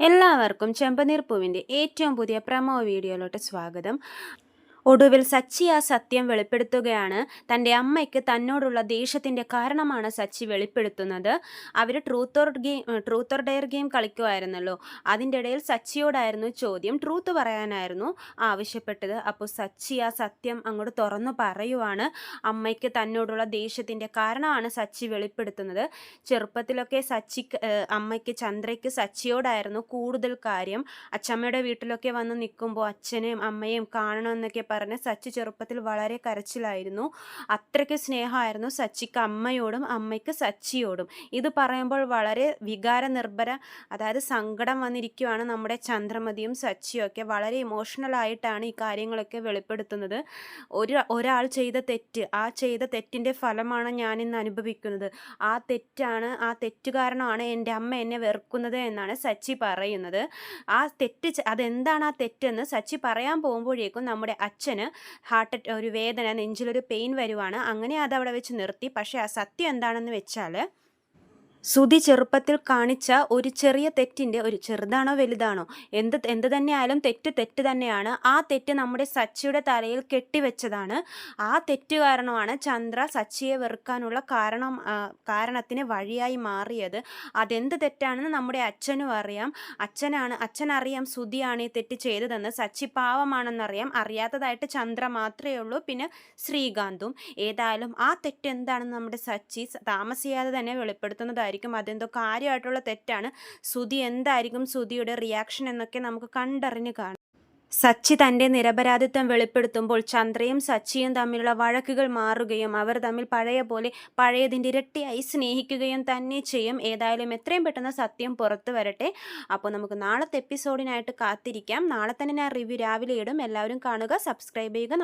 എല്ലാവർക്കും ചെമ്പനീർ പൂവിൻ്റെ ഏറ്റവും പുതിയ പ്രമോ വീഡിയോയിലോട്ട് സ്വാഗതം. ഒടുവിൽ സച്ചി ആ സത്യം വെളിപ്പെടുത്തുകയാണ്. തൻ്റെ അമ്മയ്ക്ക് തന്നോടുള്ള ദേഷ്യത്തിൻ്റെ കാരണമാണ് സച്ചി വെളിപ്പെടുത്തുന്നത്. അവർ ട്രൂത്ത് ഓർ ഡെയർ ഗെയിം കളിക്കുമായിരുന്നല്ലോ. അതിൻ്റെ ഇടയിൽ സച്ചിയോടായിരുന്നു ചോദ്യം. ട്രൂത്ത് പറയാനായിരുന്നു ആവശ്യപ്പെട്ടത്. അപ്പോൾ സച്ചി ആ സത്യം അങ്ങോട്ട് തുറന്നു പറയുവാണ്. അമ്മയ്ക്ക് തന്നോടുള്ള ദേഷ്യത്തിൻ്റെ കാരണമാണ് സച്ചി വെളിപ്പെടുത്തുന്നത്. ചെറുപ്പത്തിലൊക്കെ അമ്മയ്ക്ക് ചന്ദ്രയ്ക്ക് സച്ചിയോടായിരുന്നു കൂടുതൽ കാര്യം. അച്ചമ്മയുടെ വീട്ടിലൊക്കെ വന്ന് നിൽക്കുമ്പോൾ അച്ഛനെയും അമ്മയെയും കാണണമെന്നൊക്കെ പറഞ്ഞ് സച്ചി ചെറുപ്പത്തിൽ വളരെ കരച്ചിലായിരുന്നു. അത്രയ്ക്ക് സ്നേഹമായിരുന്നു സച്ചിക്ക് അമ്മയോടും അമ്മയ്ക്ക് സച്ചിയോടും. ഇത് പറയുമ്പോൾ വളരെ വികാരനിർഭര, അതായത് സങ്കടം വന്നിരിക്കുവാണ് നമ്മുടെ ചന്ദ്രമതിയും സച്ചിയും ഒക്കെ. വളരെ ഇമോഷണലായിട്ടാണ് ഈ കാര്യങ്ങളൊക്കെ വെളിപ്പെടുത്തുന്നത്. ഒരാൾ ചെയ്ത തെറ്റ്, ആ ചെയ്ത തെറ്റിൻ്റെ ഫലമാണ് ഞാനിന്ന് അനുഭവിക്കുന്നത്. ആ തെറ്റ് കാരണമാണ് എൻ്റെ അമ്മ എന്നെ വെറുക്കുന്നത് എന്നാണ് സച്ചി പറയുന്നത്. അതെന്താണ് ആ തെറ്റെന്ന് സച്ചി പറയാൻ പോകുമ്പോഴേക്കും നമ്മുടെ അച്ഛന് ഒരു വേദന, നെഞ്ചിലൊരു പെയിൻ വരുവാണ്. അങ്ങനെ അതവിടെ വെച്ച് നിർത്തി. പക്ഷേ ആ സത്യം എന്താണെന്ന് വെച്ചാൽ, സുധി ചെറുപ്പത്തിൽ കാണിച്ച ഒരു ചെറിയ തെറ്റിൻ്റെ, ഒരു ചെറുതാണോ വലുതാണോ എന്ത് തന്നെയായാലും തെറ്റ് തന്നെയാണ്. ആ തെറ്റ് നമ്മുടെ സച്ചിയുടെ തലയിൽ കെട്ടിവെച്ചതാണ്. ആ തെറ്റ് കാരണമാണ് ചന്ദ്ര സച്ചിയെ വെറുക്കാനുള്ള കാരണത്തിന് വഴിയായി മാറിയത്. അതെന്ത് തെറ്റാണെന്ന് നമ്മുടെ അച്ഛനും അറിയാം. അച്ഛനറിയാം സുധിയാണ് ഈ തെറ്റ് ചെയ്തതെന്ന്. സച്ചി പാവമാണെന്നറിയാം. അറിയാത്തതായിട്ട് ചന്ദ്ര മാത്രമേ ഉള്ളൂ, പിന്നെ ശ്രീകാന്തും. ഏതായാലും ആ തെറ്റ് എന്താണെന്ന് നമ്മുടെ സച്ചി താമസിയാതെ തന്നെ വെളിപ്പെടുത്തുന്നതായിരിക്കും. അതെന്തോ കാര്യമായിട്ടുള്ള തെറ്റാണ്. സുധി എന്തായിരിക്കും സുധിയുടെ റിയാക്ഷൻ എന്നൊക്കെ നമുക്ക് കണ്ടറിഞ്ഞ് കാണാം. സച്ചി തൻ്റെ നിരപരാധിത്വം വെളിപ്പെടുത്തുമ്പോൾ ചന്ദ്രയും സച്ചിയും തമ്മിലുള്ള വഴക്കുകൾ മാറുകയും അവർ തമ്മിൽ പഴയതിൻ്റെ ഇരട്ടിയായി സ്നേഹിക്കുകയും തന്നെ ചെയ്യും. ഏതായാലും എത്രയും പെട്ടെന്ന് സത്യം പുറത്തു വരട്ടെ. അപ്പോൾ നമുക്ക് നാളത്തെ എപ്പിസോഡിനായിട്ട് കാത്തിരിക്കാം. നാളെ തന്നെ ഞാൻ റിവ്യൂ രാവിലെ ഇടും. എല്ലാവരും കാണുക, സബ്സ്ക്രൈബ് ചെയ്യുക.